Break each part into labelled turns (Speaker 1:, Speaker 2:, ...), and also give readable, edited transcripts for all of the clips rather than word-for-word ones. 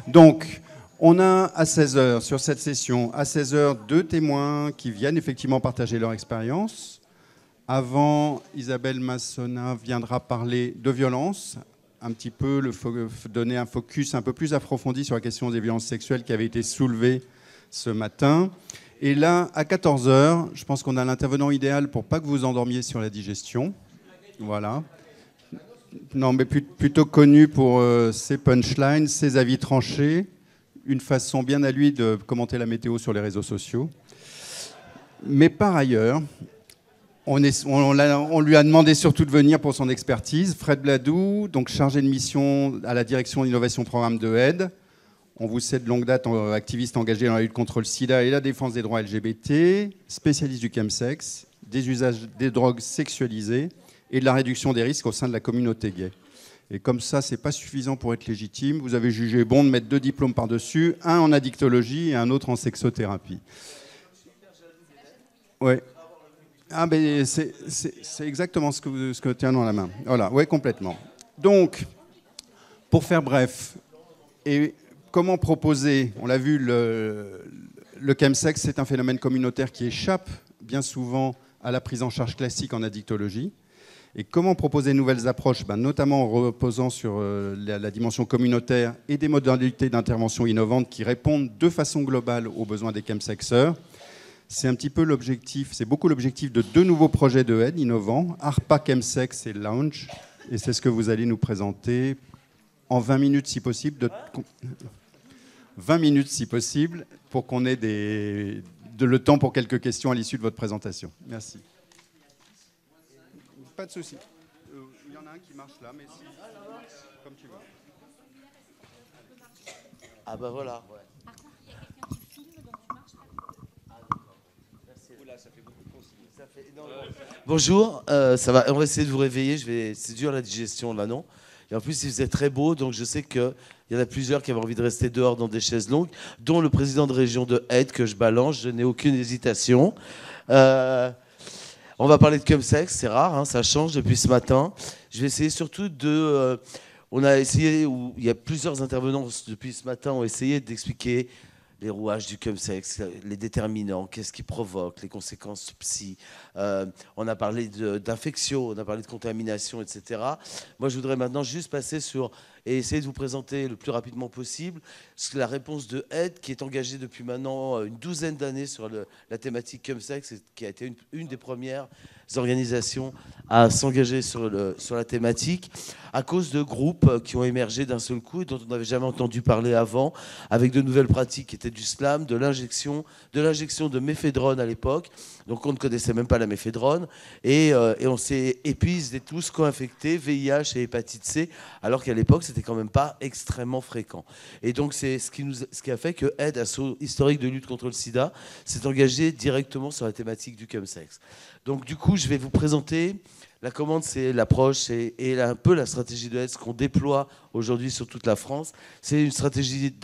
Speaker 1: Donc, on a à 16 heures, sur cette session, à 16 heures, 2 témoins qui viennent effectivement partager leur expérience. Avant, Isabelle Massona viendra parler de violence, un petit peu donner un focus un peu plus approfondi sur la question des violences sexuelles qui avait été soulevée ce matin. Et là, à 14 heures, je pense qu'on a l'intervenant idéal pour pas que vous vous endormiez sur la digestion. Voilà. Non, mais plutôt connu pour ses punchlines, ses avis tranchés, une façon bien à lui de commenter la météo sur les réseaux sociaux. Mais par ailleurs, on lui a demandé surtout de venir pour son expertise. Fred Bladou, donc chargé de mission à la direction d'innovation programme de aide. On vous sait de longue date activiste engagé dans la lutte contre le sida et la défense des droits LGBT, spécialiste du chemsex, des usages des drogues sexualisées et de la réduction des risques au sein de la communauté gay. Et comme ça, c'est pas suffisant pour être légitime. Vous avez jugé bon de mettre 2 diplômes par-dessus, un en addictologie et un autre en sexothérapie. Ouais. Ah ben c'est exactement ce que tient dans la main. Voilà, ouais, complètement. Donc, pour faire bref, et comment proposer, on l'a vu, le chemsex, c'est un phénomène communautaire qui échappe bien souvent à la prise en charge classique en addictologie. Et comment proposer de nouvelles approches, notamment en reposant sur la dimension communautaire et des modalités d'intervention innovantes qui répondent de façon globale aux besoins des chemsexeurs. C'est un petit peu l'objectif, c'est beaucoup l'objectif de 2 nouveaux projets de aide innovants, ARPA Chemsex et Lounge. Et c'est ce que vous allez nous présenter en 20 minutes si possible. 20 minutes si possible, pour qu'on ait le temps pour quelques questions à l'issue de votre présentation. Merci. Pas de souci. Il y en a un qui marche là, mais si, comme tu veux.
Speaker 2: Ah bah voilà. Ouais.
Speaker 3: Par contre, il y a quelqu'un qui filme, donc tu marches.
Speaker 2: Ah d'accord. Merci. Oula, ça fait beaucoup de consignes. Ça fait énormément. Bonjour, ça va. On va essayer de vous réveiller. C'est dur la digestion là, non? Et en plus, il faisait très beau, donc je sais qu'il y en a plusieurs qui avaient envie de rester dehors dans des chaises longues, dont le président de région de Aide que je balance. Je n'ai aucune hésitation. On va parler de chemsex, c'est rare, hein, ça change depuis ce matin. Je vais essayer surtout de... on a essayé, il y a plusieurs intervenants depuis ce matin ont essayé d'expliquer les rouages du chemsex, les déterminants, qu'est-ce qui provoque, les conséquences psy. On a parlé d'infection, on a parlé de contamination, etc. Moi, je voudrais maintenant juste passer sur et essayer de vous présenter le plus rapidement possible la réponse de Aide, qui est engagée depuis maintenant une douzaine d'années sur la thématique chemsex, et qui a été une des premières organisations à s'engager sur la thématique, à cause de groupes qui ont émergé d'un seul coup et dont on n'avait jamais entendu parler avant, avec de nouvelles pratiques qui étaient du slam, de l'injection de méphédrone à l'époque. Donc on ne connaissait même pas la méphédrone, et on s'est épuisés tous co-infectés, VIH et hépatite C, alors qu'à l'époque c'était quand même pas extrêmement fréquent. Et donc c'est ce qui a fait que Aide, Asso historique de lutte contre le sida, s'est engagé directement sur la thématique du chemsex. Donc du coup, je vais vous présenter la commande, c'est l'approche et un peu la stratégie de Aide, ce qu'on déploie aujourd'hui sur toute la France. C'est une stratégie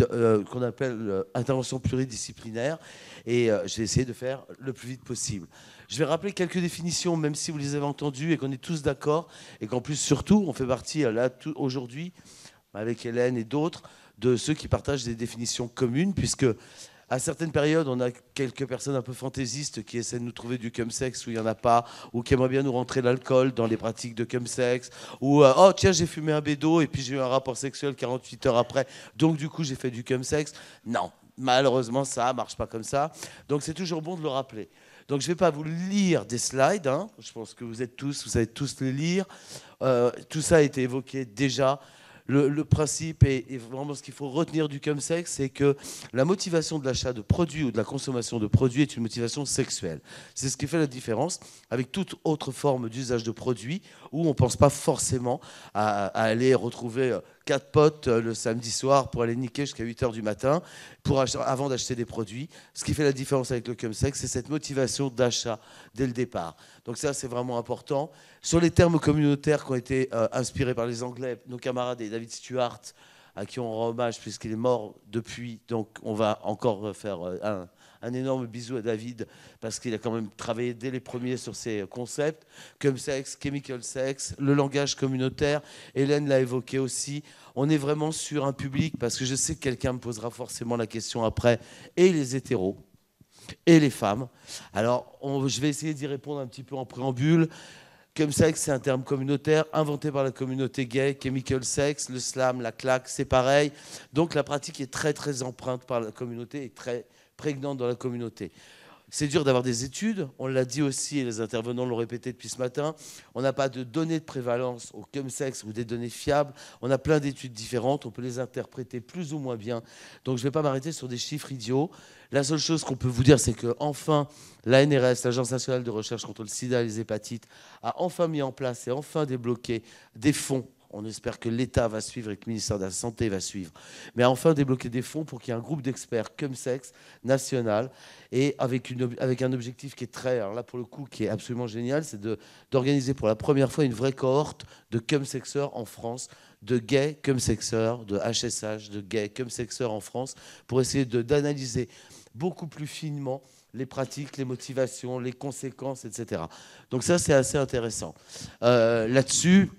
Speaker 2: qu'on appelle intervention pluridisciplinaire, et je vais essayer de faire le plus vite possible. Je vais rappeler quelques définitions, même si vous les avez entendues et qu'on est tous d'accord, et qu'en plus, surtout, on fait partie là aujourd'hui, avec Hélène et d'autres, de ceux qui partagent des définitions communes, puisque à certaines périodes, on a quelques personnes un peu fantaisistes qui essaient de nous trouver du chemsex où il n'y en a pas, ou qui aimeraient bien nous rentrer l'alcool dans les pratiques de chemsex, ou oh tiens, j'ai fumé un bédo et puis j'ai eu un rapport sexuel 48 heures après, donc du coup j'ai fait du chemsex. Non, malheureusement ça ne marche pas comme ça, donc c'est toujours bon de le rappeler. Donc je ne vais pas vous lire des slides, hein. Je pense que vous savez tous les lire. Tout ça a été évoqué déjà. Le principe et vraiment ce qu'il faut retenir du chemsex, c'est que la motivation de l'achat de produits ou de la consommation de produits est une motivation sexuelle. C'est ce qui fait la différence avec toute autre forme d'usage de produits où on ne pense pas forcément à aller retrouver 4 potes le samedi soir pour aller niquer jusqu'à 8 h du matin avant d'acheter des produits. Ce qui fait la différence avec le chemsex, c'est cette motivation d'achat dès le départ. Donc ça, c'est vraiment important. Sur les termes communautaires qui ont été inspirés par les Anglais, nos camarades et David Stewart, à qui on rend hommage puisqu'il est mort depuis. Donc on va encore faire un énorme bisou à David parce qu'il a quand même travaillé dès les premiers sur ces concepts. Chemsex, Chemical Sex, le langage communautaire. Hélène l'a évoqué aussi. On est vraiment sur un public, parce que je sais que quelqu'un me posera forcément la question après, et les hétéros, et les femmes. Alors je vais essayer d'y répondre un petit peu en préambule. Chemsex, c'est un terme communautaire inventé par la communauté gay. Chemical Sex, le slam, la claque, c'est pareil. Donc la pratique est très très empreinte par la communauté et très prégnante dans la communauté. C'est dur d'avoir des études, on l'a dit aussi et les intervenants l'ont répété depuis ce matin. On n'a pas de données de prévalence au chemsex ou des données fiables. On a plein d'études différentes, on peut les interpréter plus ou moins bien. Donc je ne vais pas m'arrêter sur des chiffres idiots. La seule chose qu'on peut vous dire, c'est que enfin l'ANRS, l'Agence nationale de recherche contre le sida et les hépatites, a enfin mis en place et enfin débloqué des fonds. On espère que l'État va suivre et que le ministère de la Santé va suivre. Mais a enfin débloqué des fonds pour qu'il y ait un groupe d'experts chemsex national et avec un objectif qui est très, alors là pour le coup, qui est absolument génial, c'est d'organiser pour la première fois une vraie cohorte de chemsexeurs en France, de gays chemsexeurs, de HSH, de gays chemsexeurs en France, pour essayer d'analyser beaucoup plus finement les pratiques, les motivations, les conséquences, etc. Donc ça, c'est assez intéressant. Là-dessus,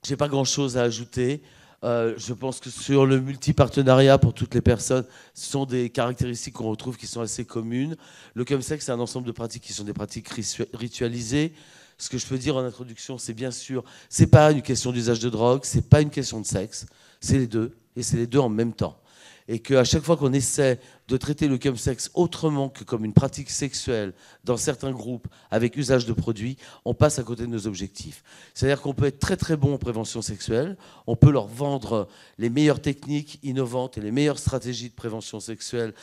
Speaker 2: je n'ai pas grand-chose à ajouter. Je pense que sur le multipartenariat pour toutes les personnes, ce sont des caractéristiques qu'on retrouve qui sont assez communes. Le chemsex, c'est un ensemble de pratiques qui sont des pratiques ritualisées. Ce que je peux dire en introduction, c'est bien sûr, ce n'est pas une question d'usage de drogue, ce n'est pas une question de sexe, c'est les deux, et c'est les deux en même temps. Et qu'à chaque fois qu'on essaie de traiter le chemsex autrement que comme une pratique sexuelle dans certains groupes avec usage de produits, on passe à côté de nos objectifs. C'est-à-dire qu'on peut être très très bon en prévention sexuelle, on peut leur vendre les meilleures techniques innovantes et les meilleures stratégies de prévention sexuelle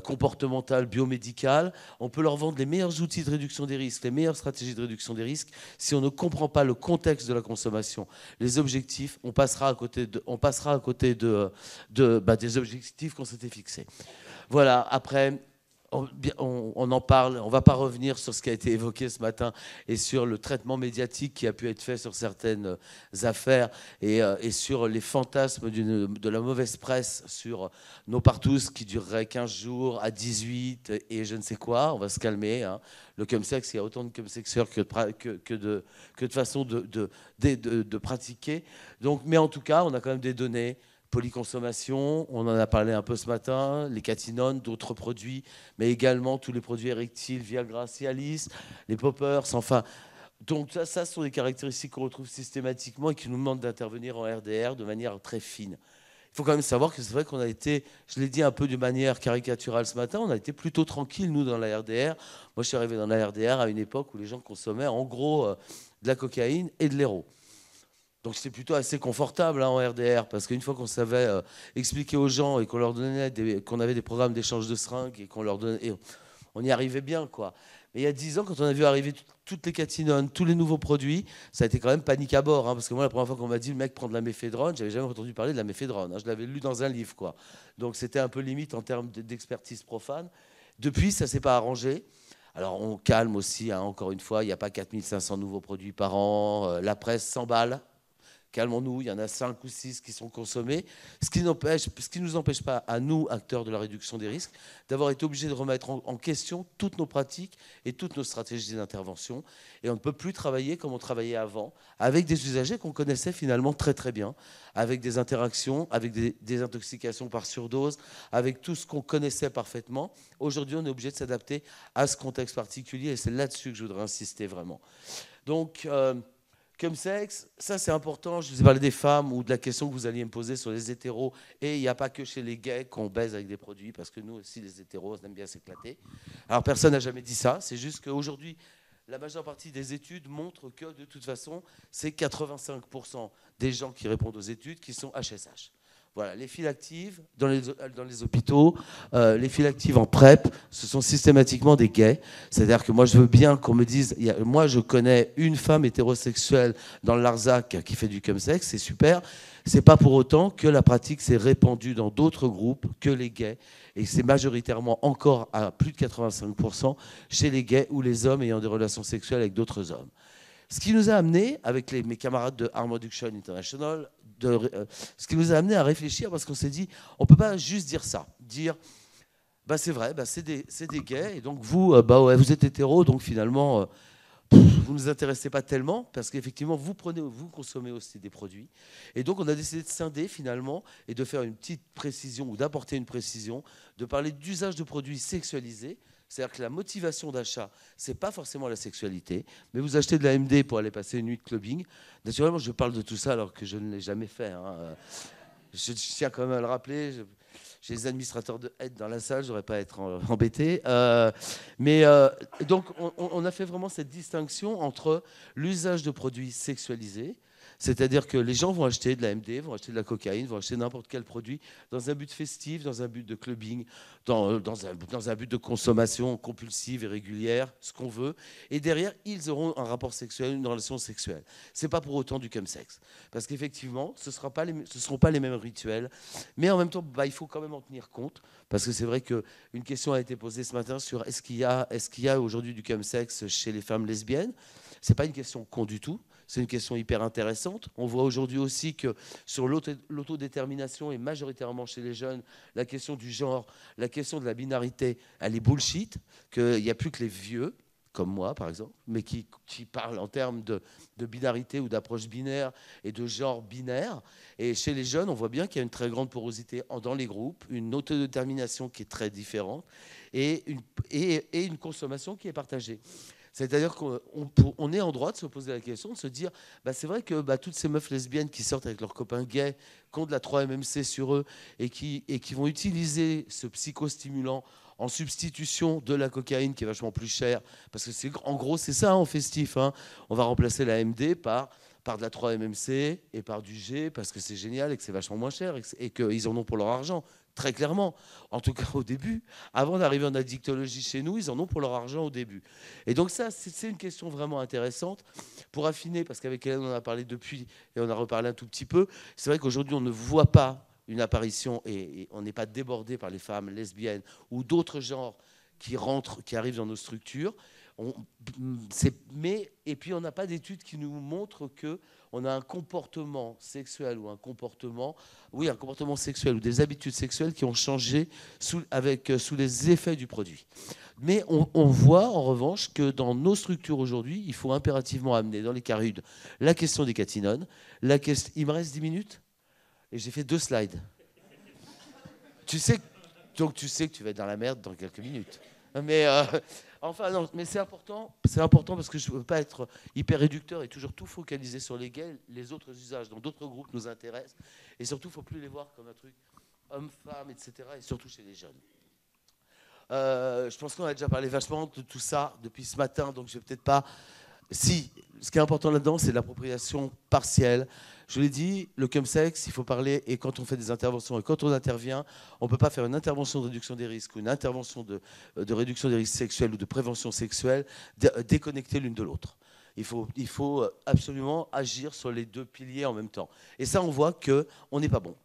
Speaker 2: comportementale, biomédicale, on peut leur vendre les meilleurs outils de réduction des risques, les meilleures stratégies de réduction des risques. Si on ne comprend pas le contexte de la consommation, les objectifs, on passera à côté des objectifs qu'on s'était fixés. Voilà, après, on en parle, on ne va pas revenir sur ce qui a été évoqué ce matin et sur le traitement médiatique qui a pu être fait sur certaines affaires et sur les fantasmes de la mauvaise presse sur nos partous qui dureraient 15 jours à 18 et je ne sais quoi. On va se calmer. Hein. Le chemsex, il y a autant de chemsexeurs que de façons de pratiquer. Donc, mais en tout cas, on a quand même des données. Polyconsommation, on en a parlé un peu ce matin, les catinones, d'autres produits, mais également tous les produits érectiles, Viagra, Cialis, les poppers, enfin. Donc ça ce sont des caractéristiques qu'on retrouve systématiquement et qui nous demandent d'intervenir en RDR de manière très fine. Il faut quand même savoir que c'est vrai qu'on a été, je l'ai dit un peu de manière caricaturale ce matin, on a été plutôt tranquille, nous, dans la RDR. Moi, je suis arrivé dans la RDR à une époque où les gens consommaient en gros de la cocaïne et de l'héro. Donc c'était plutôt assez confortable en RDR, parce qu'une fois qu'on savait expliquer aux gens et qu'on leur donnait qu'on avait des programmes d'échange de seringues et qu'on leur donnait, et on y arrivait bien, quoi. Mais il y a 10 ans, quand on a vu arriver toutes les catinones, tous les nouveaux produits, ça a été quand même panique à bord. Hein, parce que moi, la première fois qu'on m'a dit le mec prend de la méphédrone, j'avais jamais entendu parler de la méphédrone. Hein, je l'avais lu dans un livre, quoi. Donc c'était un peu limite en termes d'expertise profane. Depuis, ça s'est pas arrangé. Alors on calme aussi, hein, encore une fois, il n'y a pas 4500 nouveaux produits par an. La presse s'emballe. Calmons-nous, il y en a 5 ou 6 qui sont consommés, ce qui ne nous empêche pas, à nous, acteurs de la réduction des risques, d'avoir été obligés de remettre en question toutes nos pratiques et toutes nos stratégies d'intervention. Et on ne peut plus travailler comme on travaillait avant, avec des usagers qu'on connaissait finalement très très bien, avec des interactions, avec des intoxications par surdose, avec tout ce qu'on connaissait parfaitement. Aujourd'hui, on est obligé de s'adapter à ce contexte particulier et c'est là-dessus que je voudrais insister vraiment. Donc, chemsex, ça c'est important. Je vous ai parlé des femmes ou de la question que vous alliez me poser sur les hétéros. Et il n'y a pas que chez les gays qu'on baise avec des produits, parce que nous aussi, les hétéros, on aime bien s'éclater. Alors personne n'a jamais dit ça. C'est juste qu'aujourd'hui, la majeure partie des études montrent que de toute façon, c'est 85% des gens qui répondent aux études qui sont HSH. Voilà, les files actives dans les hôpitaux, les files actives en PrEP, ce sont systématiquement des gays. C'est-à-dire que moi, je veux bien qu'on me dise, moi, je connais une femme hétérosexuelle dans le Larzac qui fait du chemsex, c'est super. C'est pas pour autant que la pratique s'est répandue dans d'autres groupes que les gays. Et c'est majoritairement encore à plus de 85% chez les gays ou les hommes ayant des relations sexuelles avec d'autres hommes. Ce qui nous a amené, avec mes camarades de Harm Reduction International, ce qui nous a amené à réfléchir, parce qu'on s'est dit, on ne peut pas juste dire ça, dire, bah c'est vrai, bah c'est des gays, et donc vous, bah ouais, vous êtes hétéros, donc finalement, vous ne nous intéressez pas tellement, parce qu'effectivement, vous consommez aussi des produits. Et donc, on a décidé de scinder finalement, et de faire une petite précision, ou d'apporter une précision, de parler d'usage de produits sexualisés. C'est-à-dire que la motivation d'achat, ce n'est pas forcément la sexualité, mais vous achetez de la MD pour aller passer une nuit de clubbing. Naturellement, je parle de tout ça alors que je ne l'ai jamais fait, hein. Je tiens quand même à le rappeler. J'ai les administrateurs de aide dans la salle, je n'aurais pas à être embêté. Donc, on a fait vraiment cette distinction entre l'usage de produits sexualisés, c'est-à-dire que les gens vont acheter de la MD, vont acheter de la cocaïne, vont acheter n'importe quel produit dans un but festif, dans un but de clubbing, dans un but de consommation compulsive et régulière, ce qu'on veut. Et derrière, ils auront un rapport sexuel, une relation sexuelle. Ce n'est pas pour autant du chemsex. Parce qu'effectivement, ce ne seront pas les mêmes rituels. Mais en même temps, bah, il faut quand même en tenir compte. Parce que c'est vrai qu'une question a été posée ce matin sur est-ce qu'il y a aujourd'hui du chemsex chez les femmes lesbiennes. Ce n'est pas une question con du tout. C'est une question hyper intéressante. On voit aujourd'hui aussi que sur l'autodétermination, et majoritairement chez les jeunes, la question du genre, la question de la binarité, elle est bullshit, qu'il n'y a plus que les vieux, comme moi par exemple, mais qui parlent en termes de binarité ou d'approche binaire et de genre binaire. Et chez les jeunes, on voit bien qu'il y a une très grande porosité dans les groupes, une autodétermination qui est très différente et une consommation qui est partagée. C'est-à-dire qu'on est en droit de se poser la question, de se dire, bah, c'est vrai que toutes ces meufs lesbiennes qui sortent avec leurs copains gays, qui ont de la 3-MMC sur eux et qui vont utiliser ce psychostimulant en substitution de la cocaïne qui est vachement plus chère, parce que en gros c'est ça en festif, hein. On va remplacer la MD par de la 3-MMC et par du G parce que c'est génial et que c'est vachement moins cher et qu'ils en ont pour leur argent. Très clairement, en tout cas au début, avant d'arriver en addictologie chez nous, ils en ont pour leur argent au début. Et donc ça, c'est une question vraiment intéressante pour affiner, parce qu'avec Hélène, on en a parlé depuis et on a reparlé un tout petit peu. C'est vrai qu'aujourd'hui, on ne voit pas une apparition et on n'est pas débordé par les femmes lesbiennes ou d'autres genres qui arrivent dans nos structures. Et puis on n'a pas d'études qui nous montrent qu'on a un comportement sexuel ou un comportement sexuel ou des habitudes sexuelles qui ont changé sous les effets du produit. Mais on voit en revanche que dans nos structures aujourd'hui, il faut impérativement amener dans les CARUD la question des catinones. Il me reste 10 minutes et j'ai fait 2 slides. Donc tu sais que tu vas être dans la merde dans quelques minutes. Mais enfin non, mais c'est important parce que je ne veux pas être hyper réducteur et toujours tout focaliser sur les gays. Les autres usages dans d'autres groupes nous intéressent et surtout il ne faut plus les voir comme un truc homme-femme, etc. et surtout chez les jeunes. Je pense qu'on a déjà parlé vachement de tout ça depuis ce matin, donc je vais peut-être pas... Si, ce qui est important là-dedans, c'est l'appropriation partielle. Je l'ai dit, le chemsex, il faut parler, et quand on fait des interventions, et quand on intervient, on ne peut pas faire une intervention de réduction des risques ou une intervention de réduction des risques sexuels ou de prévention sexuelle déconnectée l'une de l'autre. Il faut absolument agir sur les 2 piliers en même temps. Et ça, on voit qu'on n'est pas bon.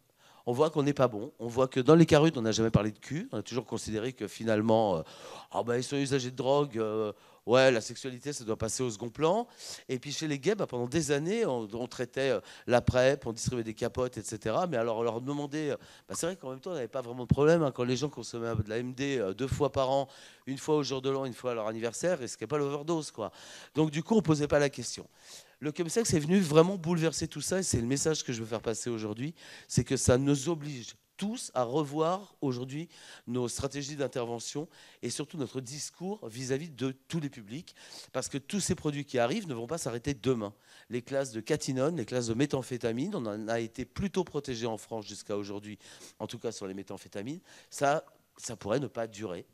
Speaker 2: On voit qu'on n'est pas bon. On voit que dans les CARUD, on n'a jamais parlé de cul. On a toujours considéré que finalement, ils sont usagers de drogue. Ouais, la sexualité, ça doit passer au second plan. Et puis chez les gays, pendant des années, on traitait la PrEP, on distribuait des capotes, etc. Mais alors, on leur demandait... c'est vrai qu'en même temps, on n'avait pas vraiment de problème. Hein, quand les gens consommaient de la MD 2 fois par an, une fois au jour de l'an, une fois à leur anniversaire, et ce n'est pas l'overdose, quoi. Donc du coup, on ne posait pas la question. Le chemsex est venu vraiment bouleverser tout ça, et c'est le message que je veux faire passer aujourd'hui, c'est que ça nous oblige tous à revoir aujourd'hui nos stratégies d'intervention et surtout notre discours vis-à-vis de tous les publics, parce que tous ces produits qui arrivent ne vont pas s'arrêter demain. Les classes de catinone, les classes de méthamphétamine, on en a été plutôt protégés en France jusqu'à aujourd'hui, en tout cas sur les méthamphétamines, ça pourrait ne pas durer.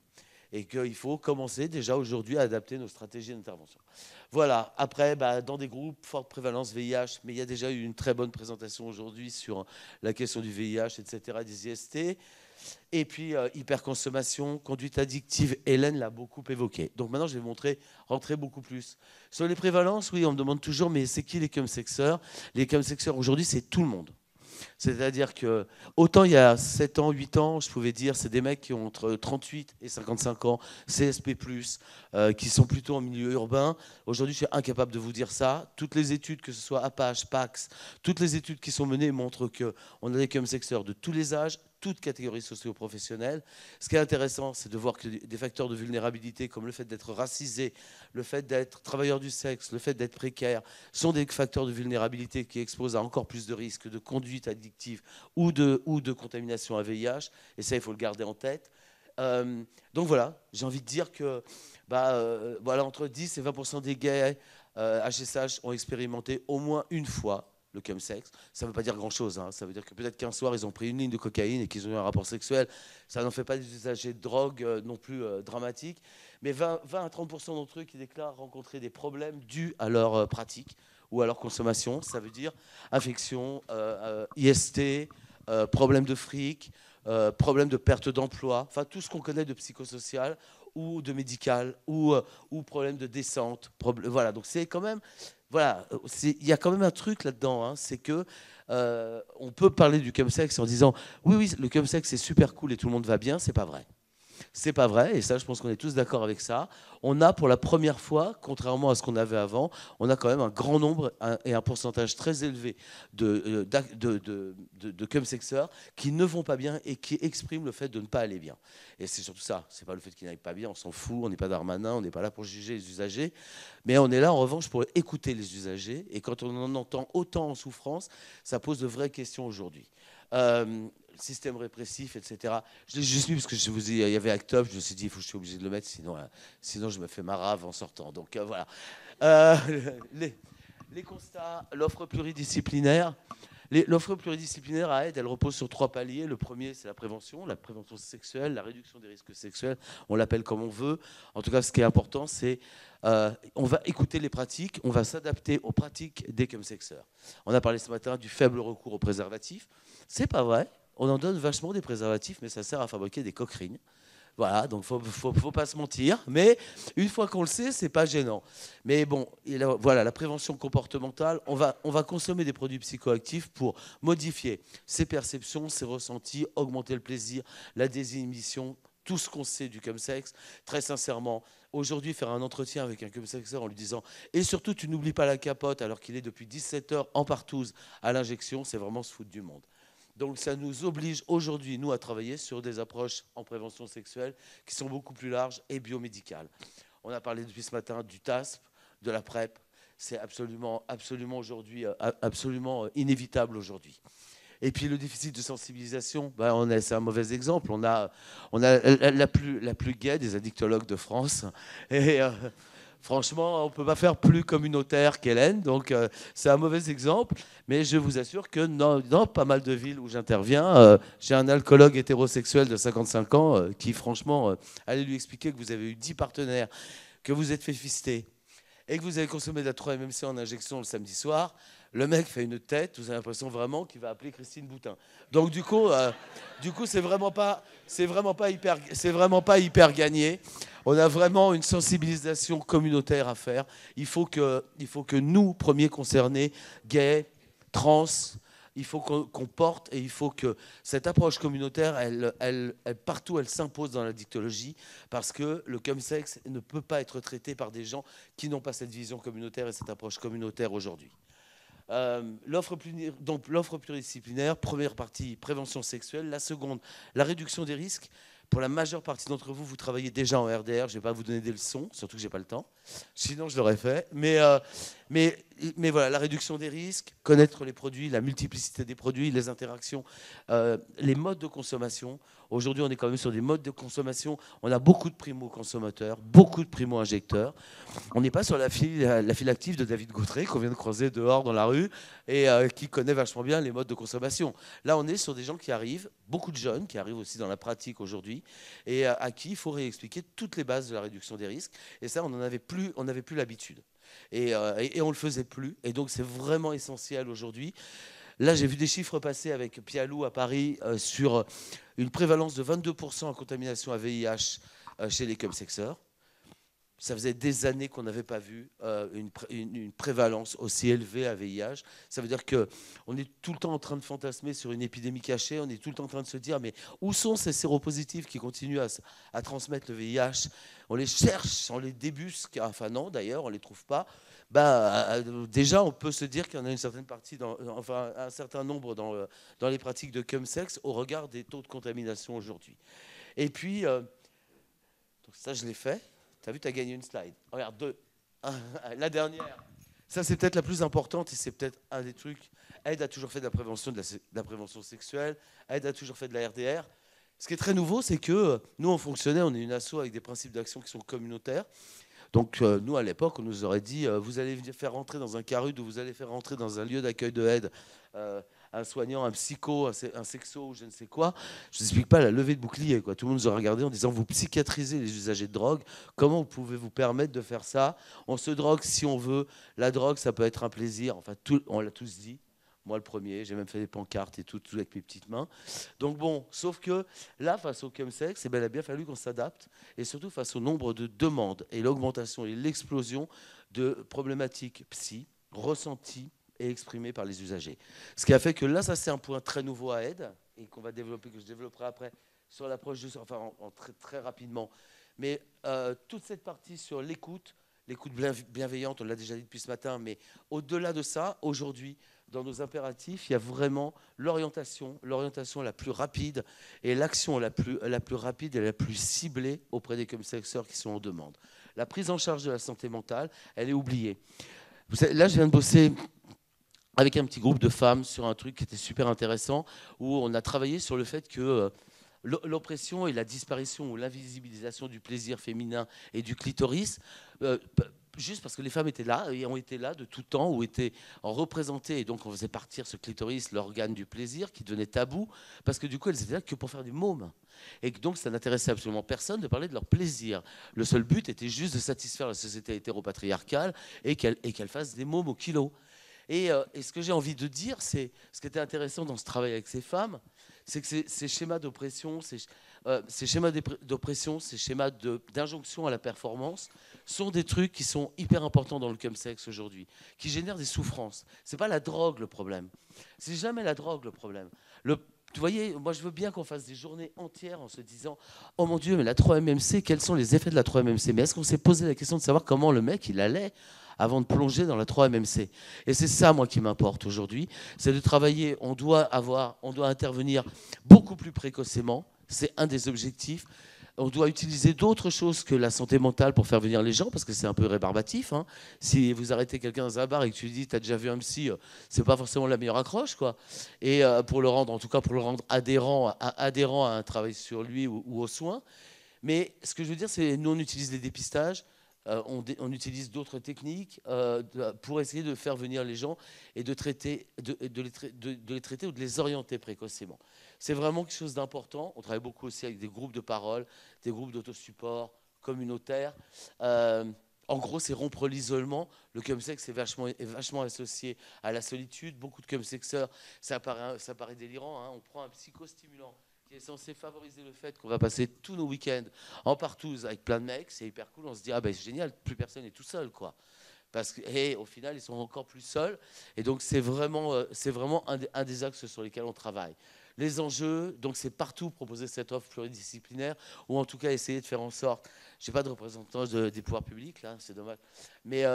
Speaker 2: Et qu'il faut commencer déjà aujourd'hui à adapter nos stratégies d'intervention. Voilà, après, dans des groupes, forte prévalence VIH, mais il y a déjà eu une très bonne présentation aujourd'hui sur la question du VIH, etc., des IST. Et puis, hyperconsommation, conduite addictive, Hélène l'a beaucoup évoqué. Donc maintenant, je vais rentrer beaucoup plus. Sur les prévalences, oui, on me demande toujours, mais c'est qui les chemsexeurs? Les chemsexeurs aujourd'hui, c'est tout le monde. C'est-à-dire que, autant il y a 7 ans, 8 ans, je pouvais dire, c'est des mecs qui ont entre 38 et 55 ans, CSP+, qui sont plutôt en milieu urbain. Aujourd'hui, je suis incapable de vous dire ça. Toutes les études, que ce soit Apache, Pax, toutes les études qui sont menées montrent qu'on a des chumsexeurs de tous les âges, toutes catégories socio-professionnelles. Ce qui est intéressant, c'est de voir que des facteurs de vulnérabilité, comme le fait d'être racisé, le fait d'être travailleur du sexe, le fait d'être précaire, sont des facteurs de vulnérabilité qui exposent à encore plus de risques de conduite addictive ou de contamination à VIH. Et ça, il faut le garder en tête. Donc voilà, j'ai envie de dire que voilà, entre 10 et 20% des gays HSH ont expérimenté au moins une fois le chumsex. Ça ne veut pas dire grand-chose. Hein. Ça veut dire que peut-être qu'un soir, ils ont pris une ligne de cocaïne et qu'ils ont eu un rapport sexuel. Ça n'en fait pas des usagers de drogue non plus dramatiques. Mais 20 à 30% d'entre eux qui déclarent rencontrer des problèmes dus à leur pratique ou à leur consommation. Ça veut dire infection, IST, problème de fric, problème de perte d'emploi, enfin tout ce qu'on connaît de psychosocial ou de médical ou problème de descente. Voilà, donc c'est quand même... Voilà, il y a quand même un truc là-dedans, hein, c'est que on peut parler du chumsex en disant oui, le chumsex c'est super cool et tout le monde va bien, c'est pas vrai. C'est pas vrai, et ça, je pense qu'on est tous d'accord avec ça. On a pour la première fois, contrairement à ce qu'on avait avant, on a quand même un grand nombre et un pourcentage très élevé de chumsexeurs qui ne vont pas bien et qui expriment le fait de ne pas aller bien. Et c'est surtout ça, c'est pas le fait qu'ils n'aillent pas bien, on s'en fout, on n'est pas Darmanin, on n'est pas là pour juger les usagers, mais on est là en revanche pour écouter les usagers, et quand on en entend autant en souffrance, ça pose de vraies questions aujourd'hui. Système répressif, etc. Je l'ai juste mis parce que il y avait Act Up, je me suis dit, je suis obligé de le mettre, sinon je me fais ma rave en sortant. Donc voilà. Les constats, l'offre pluridisciplinaire. L'offre pluridisciplinaire à aide, elle repose sur 3 paliers. Le premier, c'est la prévention sexuelle, la réduction des risques sexuels, on l'appelle comme on veut. En tout cas, ce qui est important, c'est on va écouter les pratiques, on va s'adapter aux pratiques des chumsexeurs. On a parlé ce matin du faible recours aux préservatifs. C'est pas vrai. On en donne vachement des préservatifs, mais ça sert à fabriquer des coquerines. Voilà, donc faut pas se mentir. Mais une fois qu'on le sait, c'est pas gênant. Mais bon, voilà, la prévention comportementale, on va consommer des produits psychoactifs pour modifier ses perceptions, ses ressentis, augmenter le plaisir, la désinhibition, tout ce qu'on sait du chumsex. Très sincèrement, aujourd'hui, faire un entretien avec un chumsexeur en lui disant « Et surtout, tu n'oublies pas la capote alors qu'il est depuis 17 heures en partouze à l'injection », c'est vraiment se foutre du monde. Donc ça nous oblige aujourd'hui, nous, à travailler sur des approches en prévention sexuelle qui sont beaucoup plus larges et biomédicales. On a parlé depuis ce matin du TASP, de la PrEP. C'est absolument aujourd'hui, absolument inévitable aujourd'hui. Et puis le déficit de sensibilisation, c'est un mauvais exemple. On a la plus gaie des addictologues de France. Et franchement, on ne peut pas faire plus communautaire qu'Hélène, donc c'est un mauvais exemple. Mais je vous assure que dans pas mal de villes où j'interviens, j'ai un alcoologue hétérosexuel de 55 ans qui, franchement, allez lui expliquer que vous avez eu 10 partenaires, que vous êtes fait fister et que vous avez consommé de la 3-MMC en injection le samedi soir. Le mec fait une tête, vous avez l'impression vraiment qu'il va appeler Christine Boutin. Donc du coup, c'est vraiment pas hyper gagné. On a vraiment une sensibilisation communautaire à faire. Il faut que nous, premiers concernés, gays, trans, il faut qu'on porte, et il faut que cette approche communautaire, partout, elle s'impose dans la dictologie, parce que le chumsex ne peut pas être traité par des gens qui n'ont pas cette vision communautaire et cette approche communautaire aujourd'hui. L'offre pluridisciplinaire, première partie, prévention sexuelle. La seconde, la réduction des risques. Pour la majeure partie d'entre vous, vous travaillez déjà en RDR. Je ne vais pas vous donner des leçons, surtout que je n'ai pas le temps. Sinon, je l'aurais fait. Mais voilà, la réduction des risques, connaître les produits, la multiplicité des produits, les interactions, les modes de consommation. Aujourd'hui, on est quand même sur des modes de consommation. On a beaucoup de primo-consommateurs, beaucoup de primo-injecteurs. On n'est pas sur la file active de David Gautret, qu'on vient de croiser dehors dans la rue, et qui connaît vachement bien les modes de consommation. Là, on est sur des gens qui arrivent, beaucoup de jeunes, qui arrivent aussi dans la pratique aujourd'hui, et à qui il faut réexpliquer toutes les bases de la réduction des risques. Et ça, on n'avait plus l'habitude. Et on ne le faisait plus. Et donc, c'est vraiment essentiel aujourd'hui. Là, j'ai vu des chiffres passer avec Pialou à Paris sur une prévalence de 22% en contamination à VIH chez les chumsexeurs. Ça faisait des années qu'on n'avait pas vu une prévalence aussi élevée à VIH. Ça veut dire qu'on est tout le temps en train de fantasmer sur une épidémie cachée. On est tout le temps en train de se dire, mais où sont ces séropositifs qui continuent à transmettre le VIH? On les cherche, on les débusque. Enfin non, d'ailleurs, on ne les trouve pas. Déjà, on peut se dire qu'il y en a une certaine partie, enfin un certain nombre dans les pratiques de chemsex au regard des taux de contamination aujourd'hui. Et puis, donc ça, je l'ai fait. Tu as vu, tu as gagné une slide. Regarde, 2. La dernière. Ça, c'est peut-être la plus importante et c'est peut-être un des trucs. Aide a toujours fait de la prévention, de la prévention sexuelle. Aide a toujours fait de la RDR. Ce qui est très nouveau, c'est que nous, on fonctionnait, on est une asso avec des principes d'action qui sont communautaires. Donc, nous, à l'époque, on nous aurait dit vous allez faire rentrer dans un CARUD ou vous allez faire rentrer dans un lieu d'accueil de aide un soignant, un psycho, un sexo ou je ne sais quoi. Je ne vous explique pas la levée de bouclier, quoi. Tout le monde nous a regardé en disant vous psychiatrisez les usagers de drogue. Comment vous pouvez vous permettre de faire ça? On se drogue si on veut. La drogue, ça peut être un plaisir. Enfin, on l'a tous dit. Moi, le premier, j'ai même fait des pancartes et tout avec mes petites mains. Donc bon, sauf que là, face au chemsex, il a bien fallu qu'on s'adapte, et surtout face au nombre de demandes et l'augmentation et l'explosion de problématiques psy, ressenties et exprimées par les usagers. Ce qui a fait que là, ça c'est un point très nouveau à Aide, et qu'on va développer, que je développerai après sur l'approche, enfin très, très rapidement. Mais toute cette partie sur l'écoute bienveillante, on l'a déjà dit depuis ce matin, mais au-delà de ça, aujourd'hui, dans nos impératifs, il y a vraiment l'orientation la plus rapide et l'action la plus rapide et la plus ciblée auprès des chemsexeurs qui sont en demande. La prise en charge de la santé mentale, elle est oubliée. Vous savez, là, je viens de bosser avec un petit groupe de femmes sur un truc qui était super intéressant, où on a travaillé sur le fait que l'oppression et la disparition ou l'invisibilisation du plaisir féminin et du clitoris, juste parce que les femmes étaient là et ont été là de tout temps, ou étaient représentées, et donc on faisait partir ce clitoris, l'organe du plaisir, qui devenait tabou, parce que du coup elles étaient là que pour faire du môme. Et donc ça n'intéressait absolument personne de parler de leur plaisir. Le seul but était juste de satisfaire la société hétéropatriarcale et qu'elle fasse des mômes au kilo. Et ce que j'ai envie de dire, c'est ce qui était intéressant dans ce travail avec ces femmes, c'est que ces schémas d'oppression, ces schémas d'injonction à la performance sont des trucs qui sont hyper importants dans le chemsex aujourd'hui, qui génèrent des souffrances. C'est pas la drogue le problème. C'est jamais la drogue le problème. Vous voyez, moi je veux bien qu'on fasse des journées entières en se disant oh mon Dieu, mais la 3-MMC, quels sont les effets de la 3-MMC? Mais est-ce qu'on s'est posé la question de savoir comment le mec il allait avant de plonger dans la 3-MMC? Et c'est ça, moi, qui m'importe aujourd'hui, c'est de travailler. On doit intervenir beaucoup plus précocement. C'est un des objectifs. On doit utiliser d'autres choses que la santé mentale pour faire venir les gens, parce que c'est un peu rébarbatif. Hein. Si vous arrêtez quelqu'un dans un bar et que tu lui dis, t'as déjà vu un psy, c'est pas forcément la meilleure accroche, quoi. Et pour le rendre, en tout cas, pour le rendre adhérent à un travail sur lui ou aux soins. Mais ce que je veux dire, c'est nous, on utilise les dépistages. On utilise d'autres techniques pour essayer de faire venir les gens et de les traiter ou de les orienter précocement. C'est vraiment quelque chose d'important. On travaille beaucoup aussi avec des groupes de parole, des groupes d'autosupport communautaires. En gros, c'est rompre l'isolement. Le chemsex est vachement associé à la solitude. Beaucoup de chemsexeurs, ça paraît délirant. Hein. On prend un psychostimulant qui est censé favoriser le fait qu'on va passer tous nos week-ends en partouze avec plein de mecs, c'est hyper cool. On se dit ah ben c'est génial, plus personne n'est tout seul, quoi. Et au final ils sont encore plus seuls. Et donc c'est vraiment un des axes sur lesquels on travaille. Les enjeux, donc c'est partout proposer cette offre pluridisciplinaire, ou en tout cas essayer de faire en sorte. J'ai pas de représentant des pouvoirs publics là, c'est dommage, mais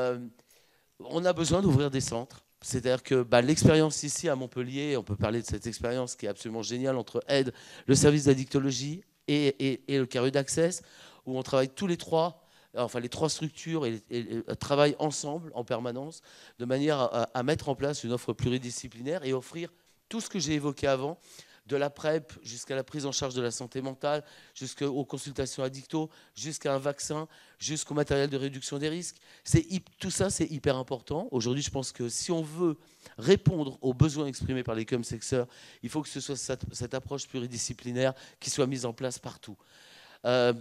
Speaker 2: on a besoin d'ouvrir des centres. C'est-à-dire que l'expérience ici à Montpellier, on peut parler de cette expérience qui est absolument géniale entre Aide, le service d'addictologie et le CARUD Access, où on travaille tous les trois, enfin les trois structures et travaillent ensemble en permanence de manière à mettre en place une offre pluridisciplinaire et offrir tout ce que j'ai évoqué avant, de la PrEP jusqu'à la prise en charge de la santé mentale, jusqu'aux consultations addicto, jusqu'à un vaccin, jusqu'au matériel de réduction des risques. Tout ça, c'est hyper important. Aujourd'hui, je pense que si on veut répondre aux besoins exprimés par les chemsexeurs, il faut que ce soit cette approche pluridisciplinaire qui soit mise en place partout.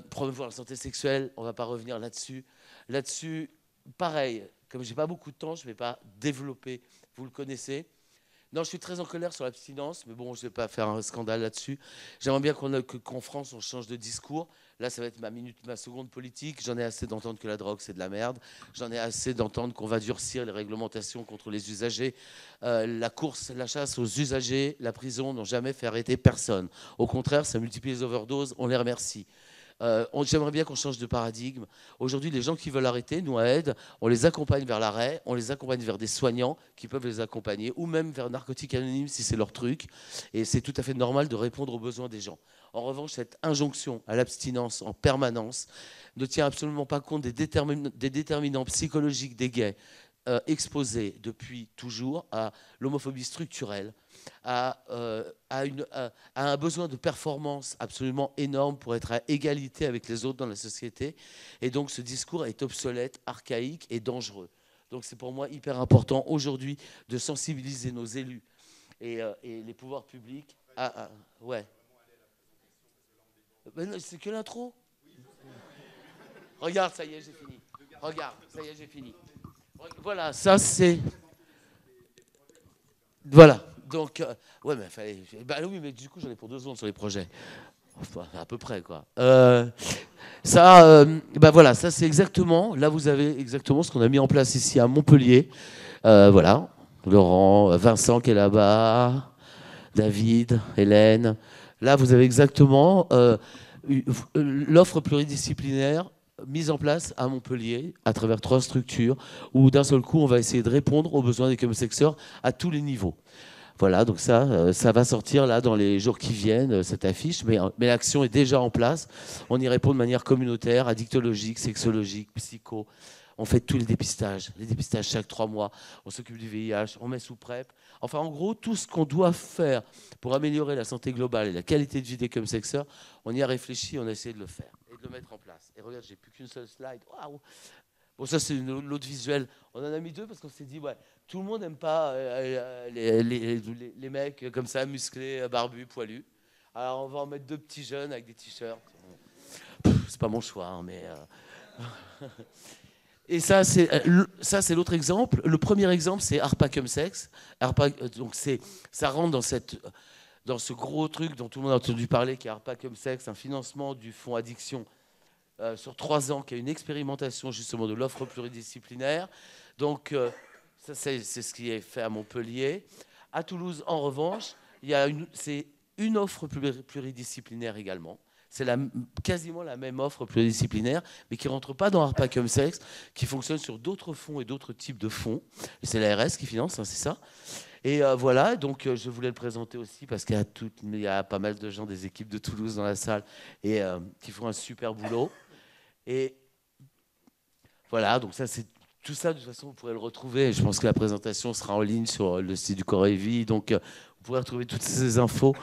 Speaker 2: Promouvoir la santé sexuelle, on ne va pas revenir là-dessus. Là-dessus, pareil, comme je n'ai pas beaucoup de temps, je ne vais pas développer, vous le connaissez. Non, je suis très en colère sur l'abstinence, mais bon, je ne vais pas faire un scandale là-dessus. J'aimerais bien qu'en France, on change de discours. Là, ça va être ma seconde politique. J'en ai assez d'entendre que la drogue, c'est de la merde. J'en ai assez d'entendre qu'on va durcir les réglementations contre les usagers. La chasse aux usagers, la prison n'ont jamais fait arrêter personne. Au contraire, ça multiplie les overdoses. On les remercie. J'aimerais bien qu'on change de paradigme. Aujourd'hui, les gens qui veulent arrêter nous aident. On les accompagne vers l'arrêt, on les accompagne vers des soignants qui peuvent les accompagner, ou même vers Narcotiques Anonymes si c'est leur truc. Et c'est tout à fait normal de répondre aux besoins des gens. En revanche, cette injonction à l'abstinence en permanence ne tient absolument pas compte des déterminants psychologiques des gays exposés depuis toujours à l'homophobie structurelle, à un besoin de performance absolument énorme pour être à égalité avec les autres dans la société. Et donc ce discours est obsolète, archaïque et dangereux. Donc c'est pour moi hyper important aujourd'hui de sensibiliser nos élus et les pouvoirs publics à... Ouais. Ben c'est que l'intro. Regarde, ça y est, j'ai fini. Regarde, ça y est, j'ai fini. Voilà, ça c'est... Voilà, donc... ouais, mais fallait... Bah oui, mais du coup, j'en ai pour 2 secondes sur les projets. Enfin, à peu près, quoi. Bah voilà, ça c'est exactement... Là, vous avez exactement ce qu'on a mis en place ici à Montpellier. Voilà, Laurent, Vincent qui est là-bas, David, Hélène. Là, vous avez exactement l'offre pluridisciplinaire mise en place à Montpellier à travers 3 structures où d'un seul coup on va essayer de répondre aux besoins des comsexeurs à tous les niveaux. Voilà, donc ça va sortir là dans les jours qui viennent, cette affiche, mais l'action est déjà en place. On y répond de manière communautaire, addictologique, sexologique, psycho. On fait tous les dépistages chaque 3 mois. On s'occupe du VIH, on met sous PrEP. Enfin, en gros, tout ce qu'on doit faire pour améliorer la santé globale et la qualité de vie des comsexeurs, on y a réfléchi, on a essayé de le faire et de le mettre en place. Et regarde, j'ai plus qu'une seule slide. Waouh! Bon, ça, c'est l'autre visuel. On en a mis 2 parce qu'on s'est dit, ouais, tout le monde n'aime pas les mecs comme ça, musclés, barbus, poilus. Alors, on va en mettre 2 petits jeunes avec des t-shirts. C'est pas mon choix, hein, mais... Et ça, c'est l'autre exemple. Le premier exemple, c'est ARPA Comsex. ARPA, donc ça rentre dans ce gros truc dont tout le monde a entendu parler, qui est ARPA Comsex, un financement du fonds addiction sur 3 ans, qui a une expérimentation justement de l'offre pluridisciplinaire. Donc, ça, c'est ce qui est fait à Montpellier. À Toulouse, en revanche, c'est une offre pluridisciplinaire également. C'est quasiment la même offre pluridisciplinaire, mais qui ne rentre pas dans ARPA Comsex, qui fonctionne sur d'autres fonds et d'autres types de fonds. C'est l'ARS qui finance, hein, c'est ça. Et voilà, donc je voulais le présenter aussi parce qu'il y a pas mal de gens des équipes de Toulouse dans la salle et qui font un super boulot. Et voilà, donc ça c'est tout ça, de toute façon, vous pourrez le retrouver. Je pense que la présentation sera en ligne sur le site du Corps-et-Vie, donc vous pourrez retrouver toutes ces infos.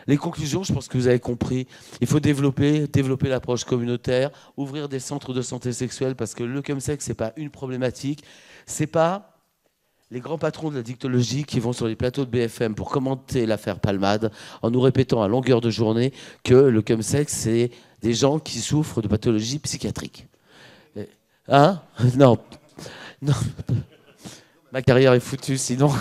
Speaker 2: Les conclusions, je pense que vous avez compris. Il faut développer l'approche communautaire, ouvrir des centres de santé sexuelle parce que le chemsex, c'est pas une problématique. C'est pas les grands patrons de la dictologie qui vont sur les plateaux de BFM pour commenter l'affaire Palmade en nous répétant à longueur de journée que le chemsex, c'est des gens qui souffrent de pathologies psychiatriques. Hein? Non. Ma carrière est foutue sinon.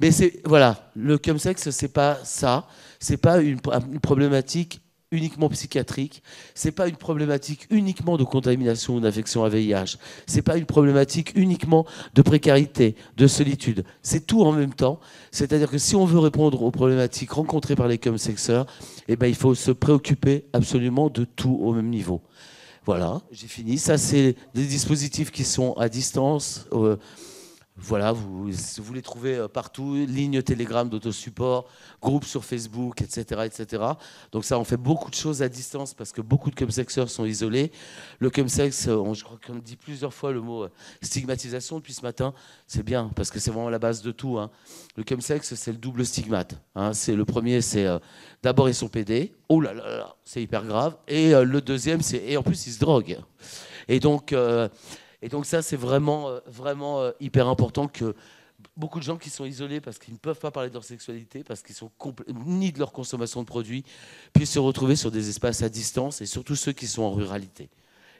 Speaker 2: Mais c'est, voilà, le chemsex, c'est pas ça. C'est pas une problématique uniquement psychiatrique. C'est pas une problématique uniquement de contamination ou d'infection à VIH. C'est pas une problématique uniquement de précarité, de solitude. C'est tout en même temps. C'est-à-dire que si on veut répondre aux problématiques rencontrées par les chemsexeurs, eh ben, il faut se préoccuper absolument de tout au même niveau. Voilà, j'ai fini. Ça, c'est des dispositifs qui sont à distance. Voilà, vous les trouvez partout, ligne Telegram d'autosupport, groupe sur Facebook, etc., etc. Donc ça, on fait beaucoup de choses à distance parce que beaucoup de chemsexeurs sont isolés. Le chemsex, je crois qu'on dit plusieurs fois le mot stigmatisation depuis ce matin. C'est bien parce que c'est vraiment la base de tout, hein. Le chemsex, c'est le double stigmate, hein. Le premier, c'est d'abord ils sont pédés. Oh là là là, c'est hyper grave. Et le deuxième, et en plus ils se droguent. Et donc ça, c'est vraiment hyper important que beaucoup de gens qui sont isolés parce qu'ils ne peuvent pas parler de leur sexualité, parce qu'ils sont ni de leur consommation de produits, puissent se retrouver sur des espaces à distance, et surtout ceux qui sont en ruralité.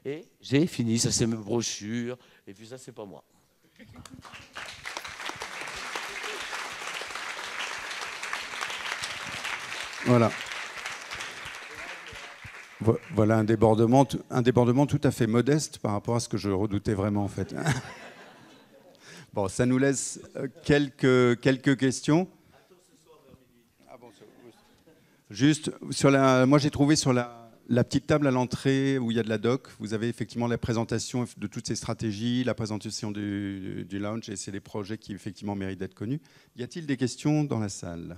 Speaker 2: Et j'ai fini, ça c'est mes brochures, et puis ça c'est pas moi.
Speaker 1: Voilà. Voilà un débordement tout à fait modeste par rapport à ce que je redoutais vraiment en fait. Bon, ça nous laisse quelques questions. Juste, moi j'ai trouvé sur la petite table à l'entrée où il y a de la doc, vous avez effectivement la présentation de toutes ces stratégies, la présentation du launch, et c'est des projets qui effectivement méritent d'être connus. Y a-t-il des questions dans la salle ?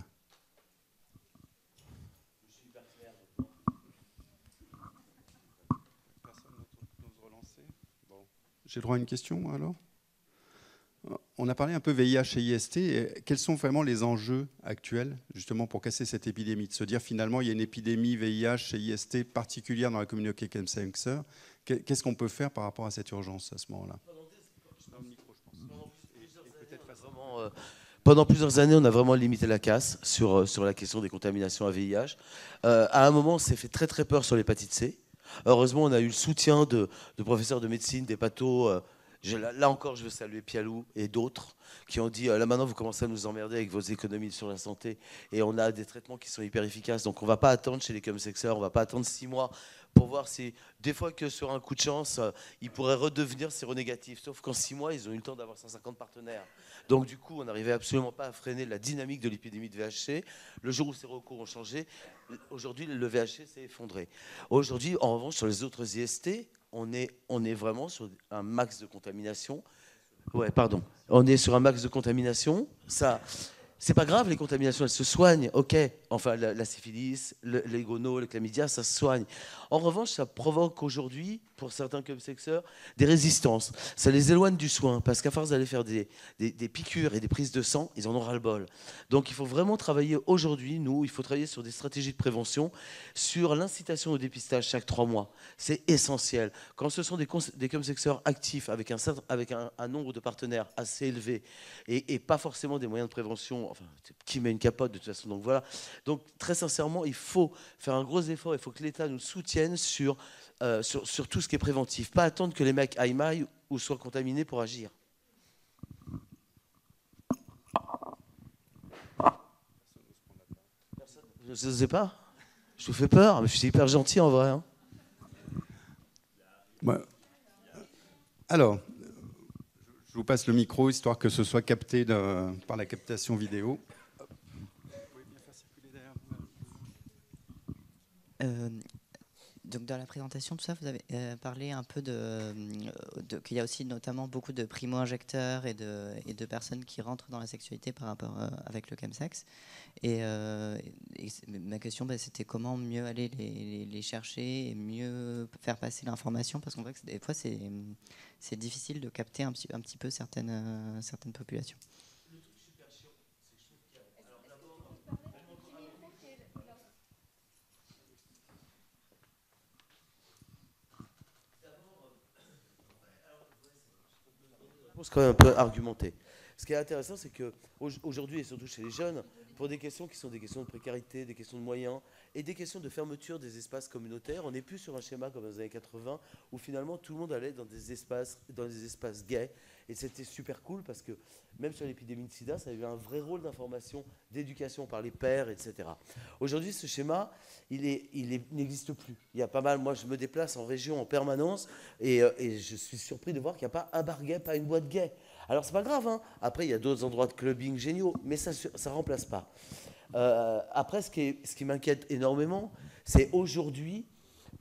Speaker 1: Personne n'ose relancer ? Bon. J'ai le droit à une question, moi, alors ? On a parlé un peu VIH et IST. Quels sont vraiment les enjeux actuels, justement, pour casser cette épidémie? De se dire, finalement, il y a une épidémie VIH et IST particulière dans la communauté chemsex. Qu'est-ce qu'on peut faire par rapport à cette urgence à ce moment-là?
Speaker 2: Pendant plusieurs années, on a vraiment limité la casse sur la question des contaminations à VIH. À un moment, on s'est fait très très peur sur l'hépatite C. Heureusement, on a eu le soutien de professeurs de médecine, des pathos. Là encore, je veux saluer Pialou et d'autres qui ont dit là maintenant, vous commencez à nous emmerder avec vos économies sur la santé et on a des traitements qui sont hyper efficaces. Donc, on ne va pas attendre chez les chemsexeurs, on ne va pas attendre 6 mois pour voir si, des fois que sur un coup de chance, ils pourraient redevenir séronégatifs. Sauf qu'en 6 mois, ils ont eu le temps d'avoir 150 partenaires. Donc, du coup, on n'arrivait absolument pas à freiner la dynamique de l'épidémie de VHC. Le jour où ces recours ont changé, aujourd'hui, le VHC s'est effondré. Aujourd'hui, en revanche, sur les autres IST, on est vraiment sur un max de contamination. Ouais, pardon. On est sur un max de contamination. Ça, c'est pas grave, les contaminations, elles se soignent, ok. Enfin, la syphilis, les gonos, le chlamydia, ça se soigne. En revanche, ça provoque aujourd'hui, pour certains chemsexeurs, des résistances. Ça les éloigne du soin, parce qu'à force d'aller faire des piqûres et des prises de sang, ils en ont ras-le-bol. Donc, il faut vraiment travailler aujourd'hui, il faut travailler sur des stratégies de prévention, sur l'incitation au dépistage chaque 3 mois. C'est essentiel. Quand ce sont des chemsexeurs actifs, avec un nombre de partenaires assez élevé, et pas forcément des moyens de prévention, enfin, qui met une capote de toute façon, donc voilà. Donc très sincèrement, il faut faire un gros effort, il faut que l'État nous soutienne sur tout ce qui est préventif. Pas attendre que les mecs aillent mal ou soient contaminés pour agir. Je ne sais pas. Je vous fais peur, mais je suis hyper gentil en vrai. Hein.
Speaker 1: Ouais. Alors, je vous passe le micro, histoire que ce soit capté par la captation vidéo.
Speaker 4: Donc dans la présentation, tout ça, vous avez parlé un peu qu'il y a aussi notamment beaucoup de primo-injecteurs et de personnes qui rentrent dans la sexualité par rapport avec le chemsex. Et ma question, c'était comment mieux aller les chercher et mieux faire passer l'information, parce qu'on voit que des fois c'est difficile de capter un petit peu certaines populations.
Speaker 2: Quand même un peu argumenté. Ce qui est intéressant, c'est qu'aujourd'hui, et surtout chez les jeunes, pour des questions qui sont des questions de précarité, des questions de moyens et des questions de fermeture des espaces communautaires, on n'est plus sur un schéma comme dans les années 80 où finalement tout le monde allait dans des espaces gays. Et c'était super cool parce que même sur l'épidémie de sida, ça a eu un vrai rôle d'information, d'éducation par les pairs, etc. Aujourd'hui, ce schéma, il n'existe plus. Il y a pas mal, moi je me déplace en région en permanence et je suis surpris de voir qu'il n'y a pas un bar gay, pas une boîte gay. Alors c'est pas grave, hein. Après il y a d'autres endroits de clubbing géniaux, mais ça ne remplace pas. Après, ce qui m'inquiète énormément, c'est aujourd'hui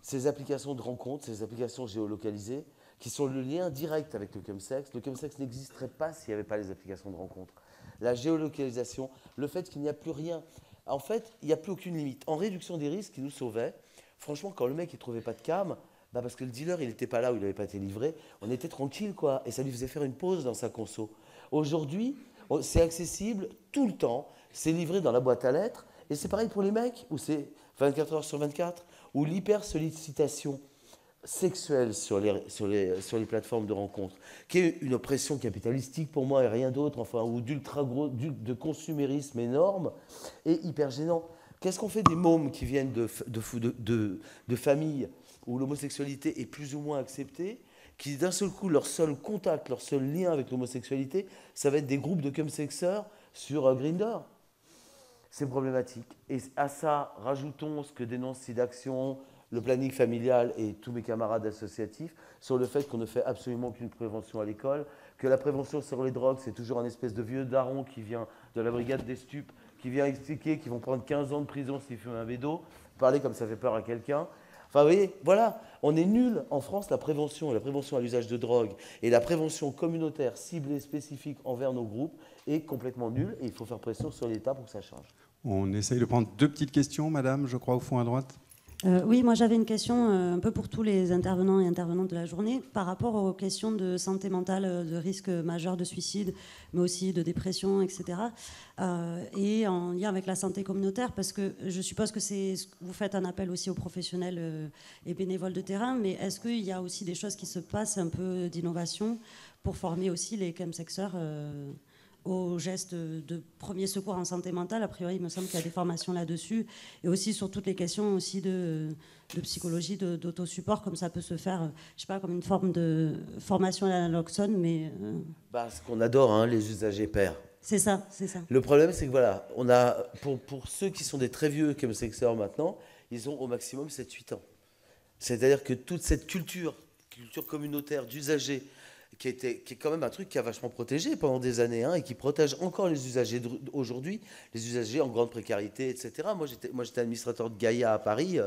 Speaker 2: ces applications de rencontres, ces applications géolocalisées, qui sont le lien direct avec le chemsex. Le chemsex n'existerait pas s'il n'y avait pas les applications de rencontres. La géolocalisation, le fait qu'il n'y a plus rien. En fait, il n'y a plus aucune limite. En réduction des risques qui nous sauvait, franchement, quand le mec ne trouvait pas de cam, parce que le dealer, il n'était pas là où il n'avait pas été livré, on était tranquille, quoi. Et ça lui faisait faire une pause dans sa conso. Aujourd'hui, c'est accessible tout le temps. C'est livré dans la boîte à lettres. Et c'est pareil pour les mecs, où c'est 24 heures sur 24, où l'hyper-sollicitation sexuelle sur les plateformes de rencontres, qui est une oppression capitalistique pour moi et rien d'autre, enfin, ou de consumérisme énorme, et hyper gênant. Qu'est-ce qu'on fait des mômes qui viennent de familles où l'homosexualité est plus ou moins acceptée, qui d'un seul coup, leur seul contact, leur seul lien avec l'homosexualité, ça va être des groupes de chemsexeurs sur Grindr. c'est problématique. Et à ça, rajoutons ce que dénonce SIDAction, le planning familial et tous mes camarades associatifs sur le fait qu'on ne fait absolument aucune prévention à l'école, que la prévention sur les drogues, c'est toujours un espèce de vieux daron qui vient de la brigade des stupes, qui vient expliquer qu'ils vont prendre 15 ans de prison s'ils fument un bédo, parler comme ça fait peur à quelqu'un. Enfin, vous voyez, voilà, on est nul en France, la prévention à l'usage de drogue et la prévention communautaire ciblée, spécifique envers nos groupes est complètement nulle et il faut faire pression sur l'État pour que ça change.
Speaker 1: On essaye de prendre 2 petites questions, madame, je crois, au fond à droite.
Speaker 5: Oui, moi j'avais une question un peu pour tous les intervenants et intervenantes de la journée par rapport aux questions de santé mentale, de risque majeur de suicide, mais aussi de dépression, etc. Et en lien avec la santé communautaire, parce que je suppose que vous faites un appel aussi aux professionnels et bénévoles de terrain, mais est-ce qu'il y a aussi des choses qui se passent un peu d'innovation pour former aussi les chemsexeurs aux gestes de premier secours en santé mentale? A priori, il me semble qu'il y a des formations là-dessus. Et aussi sur toutes les questions aussi de psychologie, d'autosupport, comme ça peut se faire, je ne sais pas, comme une forme de formation à l'analoxone, mais...
Speaker 2: Ce qu'on adore, hein, les usagers pairs.
Speaker 5: C'est ça, c'est ça.
Speaker 2: Le problème, c'est que voilà, on a, pour ceux qui sont des très vieux chemsexeurs maintenant, ils ont au maximum 7-8 ans. C'est-à-dire que toute cette culture communautaire d'usagers, qui est quand même un truc qui a vachement protégé pendant des années, hein, et qui protège encore les usagers aujourd'hui, les usagers en grande précarité, etc. Moi, j'étais administrateur de Gaïa à Paris,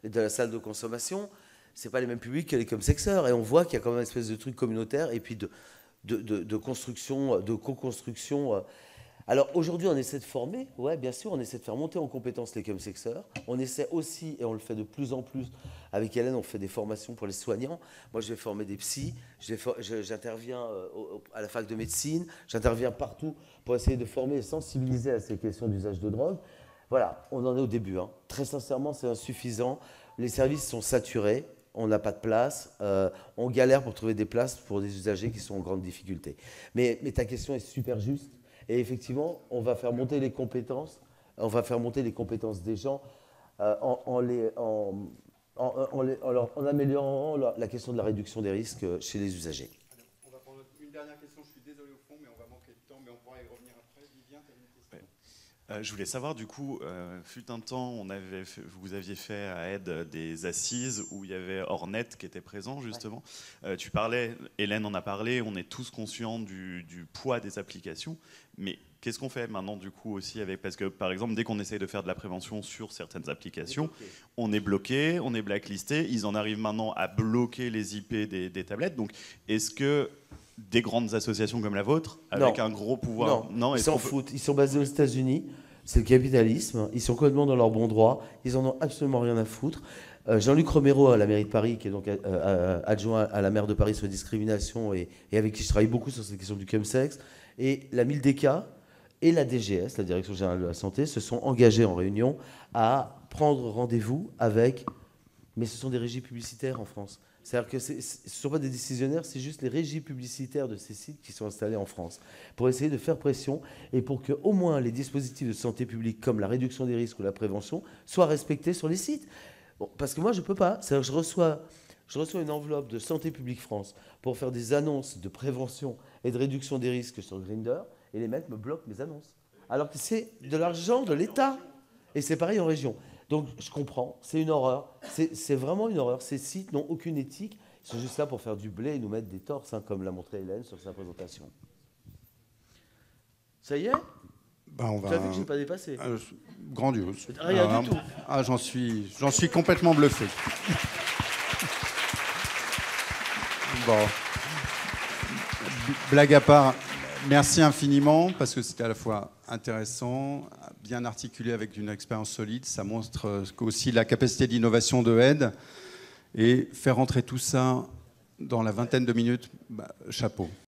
Speaker 2: de la salle de consommation. C'est pas les mêmes publics que les chemsexeurs, et on voit qu'il y a quand même une espèce de truc communautaire et puis de construction, de co-construction. Alors aujourd'hui, on essaie de former, ouais, bien sûr, on essaie de faire monter en compétence les chemsexeurs. On essaie aussi, et on le fait de plus en plus, avec Hélène, on fait des formations pour les soignants. Moi, je vais former des psys, j'interviens à la fac de médecine, j'interviens partout pour essayer de former et sensibiliser à ces questions d'usage de drogue. Voilà, on en est au début, hein. Très sincèrement, c'est insuffisant. Les services sont saturés, on n'a pas de place, on galère pour trouver des places pour des usagers qui sont en grande difficulté. Mais ta question est super juste. Et effectivement, on va faire monter les compétences, des gens en améliorant la question de la réduction des risques chez les usagers.
Speaker 1: Alors, on va prendre une dernière question, je suis désolé au fond, mais on va manquer de temps, mais on pourra y revenir après. Vivien, tu as une question?
Speaker 6: Je voulais savoir, du coup, fut un temps, vous aviez fait à Aide des assises où il y avait Ornet qui était présent, justement. Ouais. Tu parlais, Hélène en a parlé, on est tous conscients du poids des applications, mais qu'est-ce qu'on fait maintenant, du coup, aussi avec... Parce que, par exemple, dès qu'on essaye de faire de la prévention sur certaines applications, on est bloqué, on est blacklisté, ils en arrivent maintenant à bloquer les IP des tablettes. Donc, est-ce que des grandes associations comme la vôtre, avec un gros pouvoir...
Speaker 2: Non, ils s'en foutent. Ils sont basés aux États-Unis. C'est le capitalisme. Ils sont complètement dans leur bon droit. Ils en ont absolument rien à foutre. Jean-Luc Romero à la mairie de Paris, qui est donc adjoint à la maire de Paris sur les discriminations et avec qui je travaille beaucoup sur cette question du chemsex, et la MILDECA et la DGS, la Direction Générale de la Santé, se sont engagés en réunion à prendre rendez-vous avec... Mais ce sont des régies publicitaires en France. C'est-à-dire que ce ne sont pas des décisionnaires, c'est juste les régies publicitaires de ces sites qui sont installés en France, pour essayer de faire pression et pour que au moins les dispositifs de santé publique, comme la réduction des risques ou la prévention, soient respectés sur les sites. Bon, parce que moi, je ne peux pas. C'est-à-dire que je reçois une enveloppe de Santé publique France pour faire des annonces de prévention et de réduction des risques sur Grindr, et les mecs me bloquent mes annonces. Alors que c'est de l'argent de l'État. Et c'est pareil en région. Donc, je comprends, c'est une horreur. C'est vraiment une horreur. Ces sites n'ont aucune éthique. Ils sont juste là pour faire du blé et nous mettre des torses, hein, comme l'a montré Hélène sur sa présentation. Ça y est ? Tu as vu que je n'ai pas dépassé ?
Speaker 1: Grandiose.
Speaker 2: Rien du tout.
Speaker 1: J'en suis complètement bluffé. Bon. Blague à part, merci infiniment, parce que c'était à la fois intéressant, bien articulé avec une expérience solide. Ça montre aussi la capacité d'innovation de Aide. Et faire rentrer tout ça dans la vingtaine de minutes, chapeau.